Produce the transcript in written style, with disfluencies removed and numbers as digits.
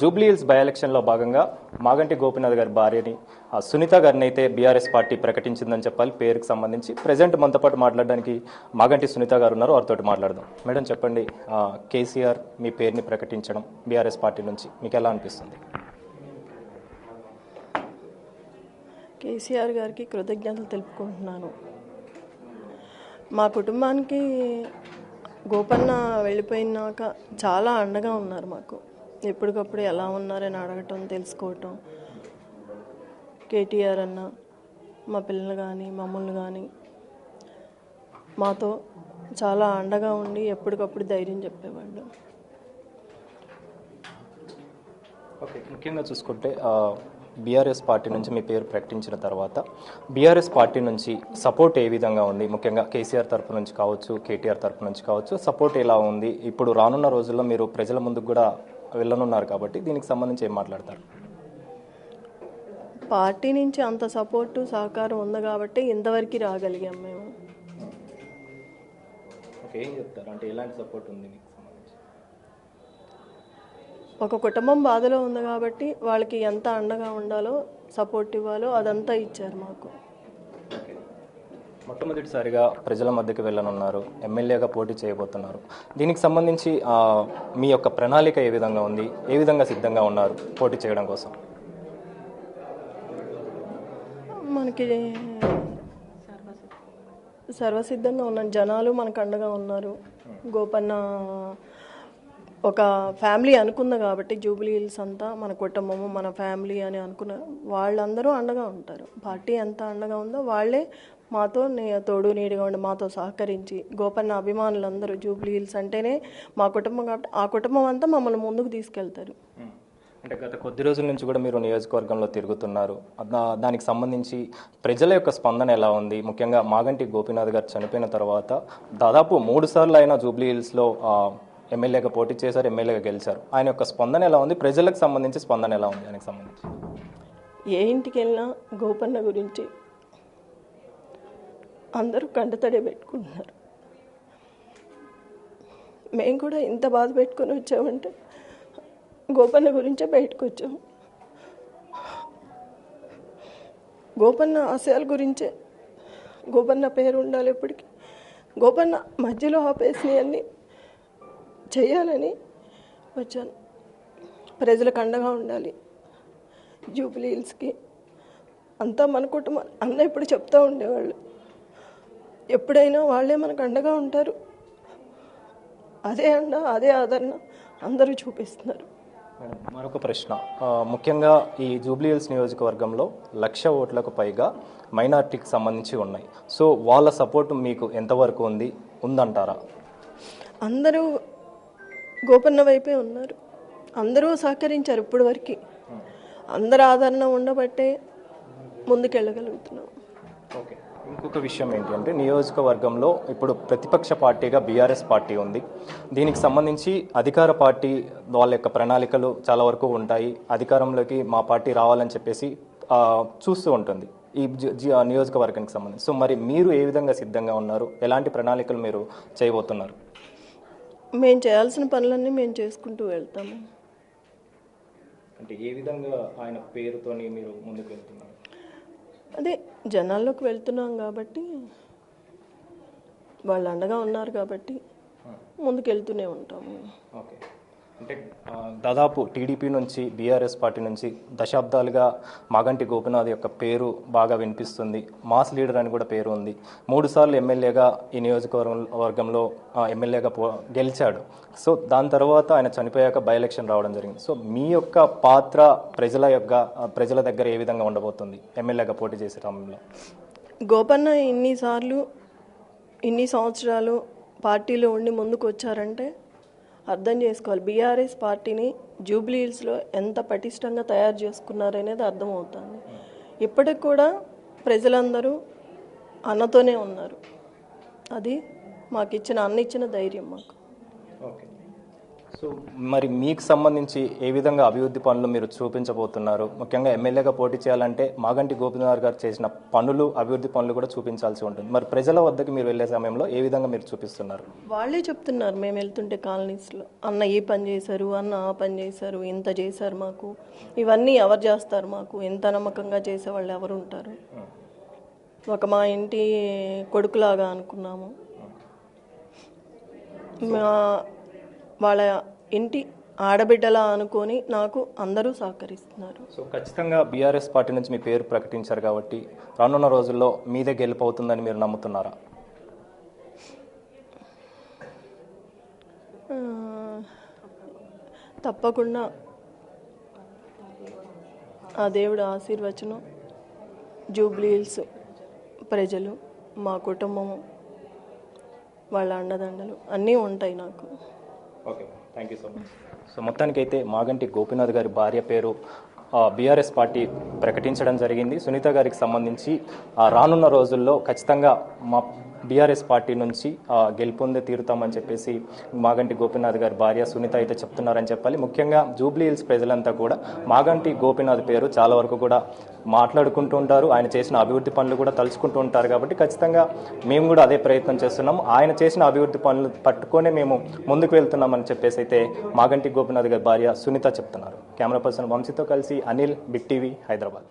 Jubilee hills by ఎలక్షన్లో భాగంగా మాగంటి గోపీనాథ్ గారి భార్యని సునీత గారిని అయితే బీఆర్ఎస్ పార్టీ ప్రకటించిందని చెప్పాలి. పేరుకి సంబంధించి ప్రజెంట్ మనతో పాటు మాట్లాడడానికి మాగంటి సునీత గారు ఉన్నారు. వారితో మాట్లాడదాం. మేడం చెప్పండి, కేసీఆర్ మీ పేరుని ప్రకటించడం బీఆర్ఎస్ పార్టీ నుంచి మీకు ఎలా అనిపిస్తుంది? కేసీఆర్ గారికి కృతజ్ఞతలు తెలుపుకుంటున్నాను. మా కుటుంబానికి గోపన్న వెళ్ళిపోయినాక చాలా అండగా ఉన్నారు. మాకు ఎప్పటికప్పుడు ఎలా ఉన్నారని అడగటం, తెలుసుకోవటం. కేటీఆర్ అన్న మా పిల్లలు కానీ మమ్మల్ని కానీ మాతో చాలా అండగా ఉండి ఎప్పటికప్పుడు ధైర్యం చెప్పేవాళ్ళు. ఓకే, ముఖ్యంగా చూసుకుంటే బీఆర్ఎస్ పార్టీ నుంచి మీ పేరు ప్రకటించిన తర్వాత బీఆర్ఎస్ పార్టీ నుంచి సపోర్ట్ ఏ విధంగా ఉంది? ముఖ్యంగా కేసీఆర్ తరపు నుంచి కావచ్చు, కేటీఆర్ తరపు నుంచి కావచ్చు, సపోర్ట్ ఎలా ఉంది? ఇప్పుడు రానున్న రోజుల్లో మీరు ప్రజల ముందుకు కూడా వెళ్ళనున్నారు కాబట్టి దీనికి సంబంధించి ఏం మాట్లాడతారు? పార్టీ నుంచి అంత సపోర్టు సహకారం ఉంది కాబట్టి ఇంతవరకు రాగలిగాం మేము. ఓకే, ఏం చెప్తారు? అంటే ఎలాంటి సపోర్ట్ ఉంది మీకు సంబంధించి? ఒక కుటుంబం బాధలో ఉంది కాబట్టి వాళ్ళకి ఎంత అండగా ఉండాలో, సపోర్ట్ ఇవ్వాలో అదంతా ఇచ్చారు మాకు. మొట్టమొదటిసారిగా ప్రజల మధ్యకి వెళ్ళనున్నారు, ఎమ్మెల్యేగా పోటీ చేయబోతున్నారు. దీనికి సంబంధించి మీ యొక్క ప్రణాళిక ఏ విధంగా ఉంది? ఏ విధంగా సిద్ధంగా ఉన్నారు పోటీ చేయడం కోసం? మనకి సర్వసిద్ధంగా ఉన్నాం. జనాలు మనకు అండగా ఉన్నారు. గోపన్న ఒక ఫ్యామిలీ అనుకుంది కాబట్టి జూబ్లీ హిల్స్ అంతా మన కుటుంబము, మన ఫ్యామిలీ అని అనుకున్నారు. వాళ్ళందరూ అండగా ఉంటారు. పార్టీ ఎంత అండగా ఉందో వాళ్ళే మాతో తోడు నీడిగా ఉండి మాతో సహకరించి, గోపన్న అభిమానులందరూ జూబ్లీ హిల్స్ అంటేనే మా కుటుంబం కాబట్టి ఆ కుటుంబం అంతా మమ్మల్ని ముందుకు తీసుకెళ్తారు. అంటే గత కొద్ది రోజుల నుంచి కూడా మీరు నియోజకవర్గంలో తిరుగుతున్నారు. దానికి సంబంధించి ప్రజల యొక్క స్పందన ఎలా ఉంది? ముఖ్యంగా మాగంటి గోపీనాథ్ గారు చనిపోయిన తర్వాత దాదాపు 3 సార్లు ఆయన జూబ్లీ హిల్స్లో ఎమ్మెల్యేగా పోటీ చేశారు, ఎమ్మెల్యేగా గెలిచారు. ఆయన యొక్క స్పందన ఎలా ఉంది? ప్రజలకు సంబంధించి స్పందన ఎలా ఉంది? దానికి సంబంధించి ఏ ఇంటికి వెళ్ళినా గోపన్న గురించి అందరూ కంటతడే పెట్టుకుంటున్నారు. మేము కూడా ఇంత బాధ పెట్టుకొని వచ్చామంటే గోపన్న గురించే బయటకు వచ్చాము. గోపన్న ఆశయాల గురించే, గోపన్న పేరు ఉండాలి ఎప్పటికీ, గోపన్న మధ్యలో ఆపేసినవన్నీ చేయాలని వచ్చాను. ప్రజలకు అండగా ఉండాలి. జూబ్లీ హిల్స్కి అంతా మన కుటుంబం అన్న ఇప్పుడు చెప్తూ ఉండేవాళ్ళు, ఎప్పుడైనా వాళ్ళే మనకు అండగా ఉంటారు. అదే అండ, అదే ఆదరణ అందరూ చూపిస్తున్నారు. మరొక ప్రశ్న, ముఖ్యంగా ఈ జూబ్లీ హిల్స్ నియోజకవర్గంలో 1,00,000 ఓట్లకు పైగా మైనార్టీకి సంబంధించి ఉన్నాయి. సో వాళ్ళ సపోర్ట్ మీకు ఎంతవరకు ఉందంటారా? అందరూ గోపన్న వైపే ఉన్నారు. అందరూ సహకరించారు. ఇప్పటి వరకు అందరు ఆదరణ ఉండబట్టే ముందుకెళ్ళగలుగుతున్నాం. ఓకే, ఇంకొక విషయం ఏంటి అంటే నియోజకవర్గంలో ఇప్పుడు ప్రతిపక్ష పార్టీగా బీఆర్ఎస్ పార్టీ ఉంది. దీనికి సంబంధించి అధికార పార్టీ వాళ్ళ యొక్క ప్రణాళికలు చాలా వరకు ఉంటాయి. అధికారంలోకి మా పార్టీ రావాలని చెప్పేసి చూస్తూ ఉంటుంది ఈ నియోజకవర్గానికి సంబంధించి. సో మరి మీరు ఏ విధంగా సిద్ధంగా ఉన్నారు? ఎలాంటి ప్రణాళికలు మీరు చేయబోతున్నారు? మేము చేయాల్సిన పనులన్నీ మేము చేసుకుంటూ వెళ్తాము. అంటే ఏ విధంగా ఆయన పేరుతోని మీరు ముందుకు వెళ్తున్నారు? అదే జనాల్లోకి వెళ్తున్నాం కాబట్టి, వాళ్ళు అండగా ఉన్నారు కాబట్టి ముందుకెళ్తూనే ఉంటాము. ఓకే, అంటే దాదాపు టీడీపీ నుంచి బీఆర్ఎస్ పార్టీ నుంచి దశాబ్దాలుగా మాగంటి గోపీనాథ్ యొక్క పేరు బాగా వినిపిస్తుంది. మాస్ లీడర్ అని కూడా పేరు ఉంది. 3 సార్లు ఎమ్మెల్యేగా ఈ నియోజకవర్గంలో ఎమ్మెల్యేగా గెలిచాడు. సో దాని తర్వాత ఆయన చనిపోయాక బై ఎలక్షన్ రావడం జరిగింది. సో మీ యొక్క పాత్ర ప్రజల దగ్గర ఏ విధంగా ఉండబోతుంది ఎమ్మెల్యేగా పోటీ చేసే సమయంలో? గోపన్న ఇన్ని సంవత్సరాలు పార్టీలో ఉండి ముందుకు వచ్చారంటే అర్థం చేసుకోవాలి. బీఆర్ఎస్ పార్టీని జూబ్లీ హిల్స్లో ఎంత పటిష్టంగా తయారు చేసుకున్నారనేది అర్థమవుతుంది. ఇప్పటికి కూడా ప్రజలందరూ అన్నతోనే ఉన్నారు. అది మాకు అన్న ఇచ్చిన ధైర్యం మాకు. ఓకే, సో మరి మీకు సంబంధించి ఏ విధంగా అభివృద్ధి పనులు మీరు చూపించబోతున్నారు? ముఖ్యంగా ఎమ్మెల్యేగా పోటీ చేయాలంటే మాగంటి గోపీనాథ్ గారు చేసిన పనులు, అభివృద్ధి పనులు కూడా చూపించాల్సి ఉంటుంది. మరి ప్రజల వద్దకు మీరు వెళ్ళే సమయంలో ఏ విధంగా మీరు చూపిస్తున్నారు? వాళ్ళే చెప్తున్నారు మేము వెళ్తుంటే కాలనీస్లో, అన్న ఈ పని చేశారు, అన్న ఆ పని చేశారు, ఇంత చేశారు మాకు, ఇవన్నీ ఎవరు చేస్తారు మాకు, ఎంత నమ్మకంగా చేసేవాళ్ళు ఎవరు ఉంటారు, ఒక మా ఇంటి కొడుకులాగా అనుకున్నాము, వాళ్ళ ఇంటి ఆడబిడ్డలా అనుకొని నాకు అందరూ సహకరిస్తున్నారు. సో ఖచ్చితంగా బీఆర్ఎస్ పార్టీ నుంచి మీ పేరు ప్రకటించారు కాబట్టి రానున్న రోజుల్లో మీదే గెలుపు అవుతుందని మీరు నమ్ముతున్నారా? తప్పకుండా ఆ దేవుడు ఆశీర్వచనం, జూబ్లీ హిల్స్ ప్రజలు, మా కుటుంబము, వాళ్ళ అండదండలు అన్నీ ఉంటాయి నాకు. Okay, thank you so much. So మొత్తానికైతే మాగంటి గోపీనాథ్ గారి భార్య పేరు బీఆర్ఎస్ పార్టీ ప్రకటించడం జరిగింది. సునీత గారికి సంబంధించి రానున్న రోజుల్లో ఖచ్చితంగా మా బీఆర్ఎస్ పార్టీ నుంచి గెలుపొందే తీరుతామని చెప్పేసి మాగంటి గోపీనాథ్ గారి భార్య సునీత అయితే చెప్తున్నారని చెప్పాలి. ముఖ్యంగా జూబ్లీ హిల్స్ ప్రజలంతా కూడా మాగంటి గోపీనాథ్ పేరు చాలా వరకు కూడా మాట్లాడుకుంటూ ఉంటారు. ఆయన చేసిన అభివృద్ధి పనులు కూడా తలుచుకుంటూ ఉంటారు. కాబట్టి ఖచ్చితంగా మేము కూడా అదే ప్రయత్నం చేస్తున్నాము. ఆయన చేసిన అభివృద్ధి పనులు పట్టుకొనే మేము ముందుకు వెళ్తున్నామని చెప్పేసి అయితే మాగంటి గోపీనాథ్ గారి భార్య సునీత చెప్తున్నారు. కెమెరా పర్సన్ వంశీతో కలిసి అనిల్, బిగ్ టీవీ, హైదరాబాద్.